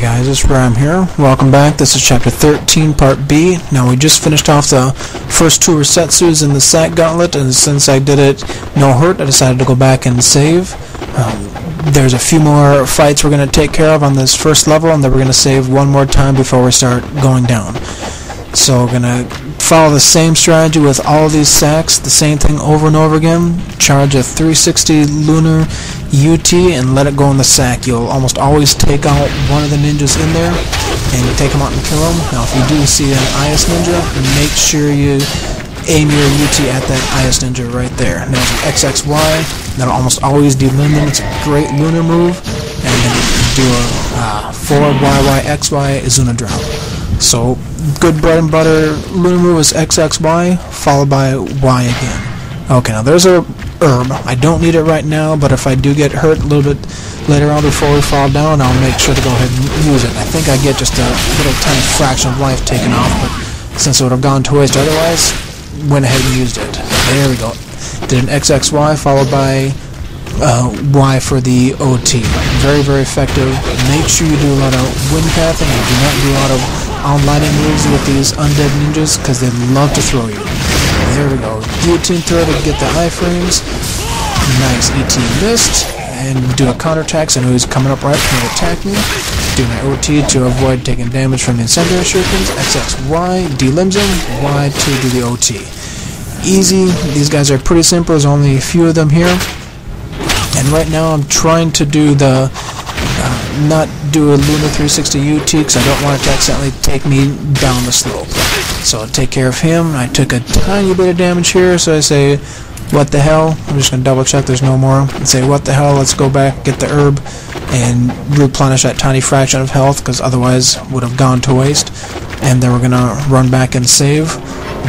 guys, it's Reim here. Welcome back. This is Chapter 13, Part B. Now, we just finished off the first two Resetsus in the sack gauntlet, and since I did it no hurt, I decided to go back and save. There's a few more fights we're going to take care of on this first level, and then we're going to save one more time before we start going down. So we're going to follow the same strategy with all of these sacks, the same thing over and over again. Charge a 360 lunar UT and let it go in the sack. You'll almost always take out one of the ninjas in there and you take them out and kill them. Now if you do see an IS ninja, make sure you aim your UT at that IS ninja right there. And there's an XXY, that'll almost always delimb them. It's a great lunar move. And then you do a forward YYXY Izuna drop. So good bread and butter lunar move is XXY followed by Y again. Okay, now there's a herb. I don't need it right now, but if I do get hurt a little bit later on before we fall down, I'll make sure to go ahead and use it. I think I get just a little tiny fraction of life taken off, but since it would have gone to waste otherwise, went ahead and used it. There we go. Did an XXY followed by Y for the OT. Very, very effective. Make sure you do a lot of wind pathing and do not do a lot of onlining moves with these undead ninjas because they love to throw you. There we go. Guillotine throw to get the iframes. Nice ET missed. And do a counterattack so I know he's coming up right trying to attack me. Do my OT to avoid taking damage from the incendiary shurikens. XXY delimbs him. Y to do the OT. Easy. These guys are pretty simple. There's only a few of them here. And right now I'm trying to do the not do a Lunar 360 UT because I don't want it to accidentally take me down the slope. So I'll take care of him. I took a tiny bit of damage here, so I say, what the hell? I'm just going to double check there's no more. And say, what the hell? Let's go back, get the herb, and replenish that tiny fraction of health because otherwise would have gone to waste. And then we're going to run back and save.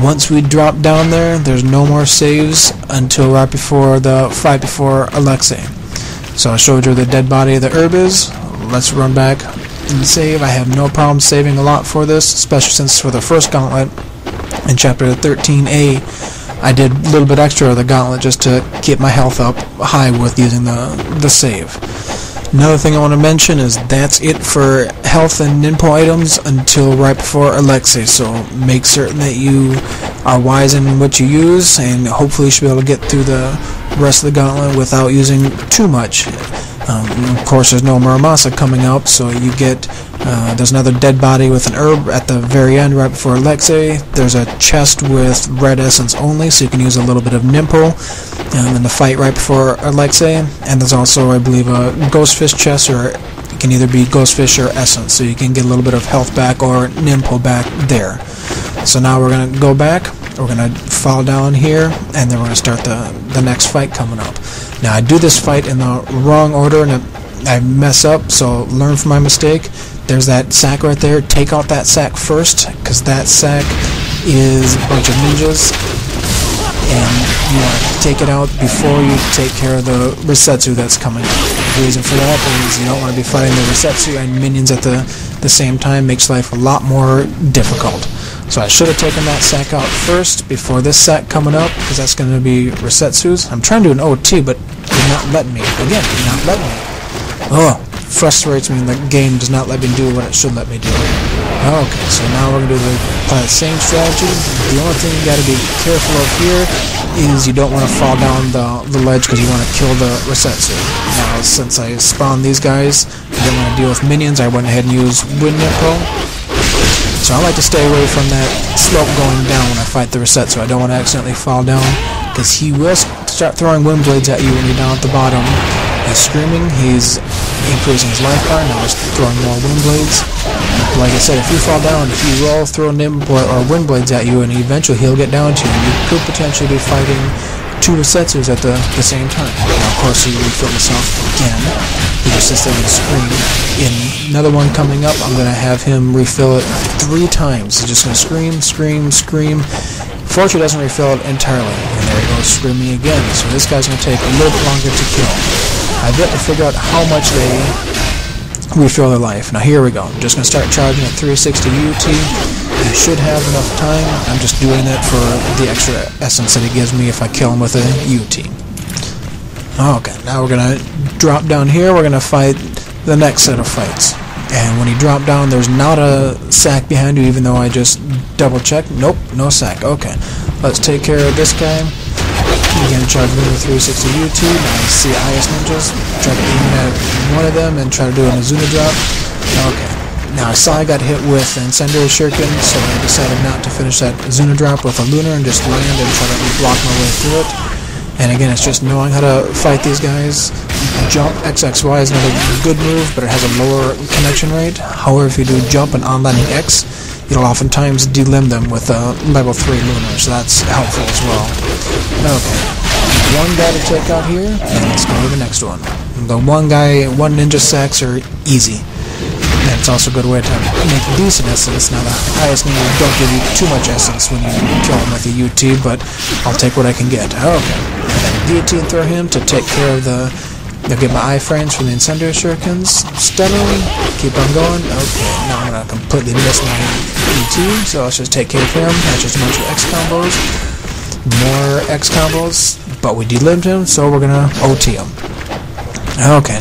Once we drop down there, there's no more saves until right before the fight before Alexei. So I showed you where the dead body of the herb is. Let's run back and save. I have no problem saving a lot for this, especially since for the first gauntlet in Chapter 13A, I did a little bit extra of the gauntlet just to keep my health up high with using the save. Another thing I want to mention is that's it for health and ninpo items until right before Alexei, so make certain that you are wise in what you use, and hopefully you should be able to get through the rest of the gauntlet without using too much. Of course, there's no Muramasa coming up, so you get there's another dead body with an herb at the very end right before Alexei. There's a chest with red essence only, so you can use a little bit of Nimpo in the fight right before Alexei. And there's also, I believe, a Ghostfish chest, or it can either be Ghostfish or essence, so you can get a little bit of health back or Nimpo back there. So now we're going to go back. We're going to fall down here, and then we're going to start the next fight coming up. Now, I do this fight in the wrong order, and I mess up, so learn from my mistake. There's that sack right there. Take out that sack first, because that sack is a bunch of ninjas, and you want to take it out before you take care of the Resetsu that's coming up. The reason for that is you don't want to be fighting the Resetsu and minions at the same time. Makes life a lot more difficult. So I should have taken that sack out first before this sack coming up, because that's going to be Resetsu's. I'm trying to do an OT, but you're not letting me. Again, you're not letting me. Oh, frustrates me when the game does not let me do what it should let me do. Okay, so now we're going to apply the same strategy. The only thing you got to be careful of here is you don't want to fall down the ledge because you want to kill the Resetsu. Now, since I spawned these guys, I didn't want to deal with minions, I went ahead and used Wind Nimpo. So I like to stay away from that slope going down when I fight the Resetsu. I don't want to accidentally fall down, because he will start throwing wind blades at you when you're down at the bottom. He's screaming, he's increasing his life bar, now he's throwing more wind blades. Like I said, if you fall down, he will throw wind blades at you, and eventually he'll get down to you, and you could potentially be fighting two Resetsus at the same time. Now, of course, he refilled himself again. He just instead of scream. In another one coming up, I'm going to have him refill it 3 times. He's just going to scream, scream, scream. Fortunately, doesn't refill it entirely. And there he goes, screaming again. So this guy's going to take a little bit longer to kill. I've yet to figure out how much they refill their life. Now here we go. I'm just going to start charging at 360 UT. I should have enough time. I'm just doing it for the extra essence that it gives me if I kill him with a UT. Okay, now we're going to drop down here. We're going to fight the next set of fights. And when he dropped down, there's not a sack behind you, even though I just double-checked. Nope, no sack. Okay, let's take care of this guy. Again, charge Lunar 360 YouTube. I see IS ninjas. Try to aim at one of them and try to do an Azuna drop. Okay. Now I saw I got hit with incendiary shuriken, so I decided not to finish that Azuna drop with a lunar and just land and try to block my way through it. And again, it's just knowing how to fight these guys. Jump XXY is another good move, but it has a lower connection rate. However, if you do jump and onlining X, it'll oftentimes delimb them with a level 3 lunar, so that's helpful as well. Okay, one guy to take out here, and let's go to the next one. The one ninja sacks are easy. And it's also a good way to make decent essence. Now the highest ninjas don't give you too much essence when you kill them with a UT, but I'll take what I can get. Okay. Guillotine throw him to take care of the... They'll get my iframes from the incendiary shurikens. Stun him. Keep on going. Okay, now I'm going to completely miss my UT, so let's just take care of him. That's just a bunch of X combos. More X combos, but we delimbed him, so we're going to OT him. Okay.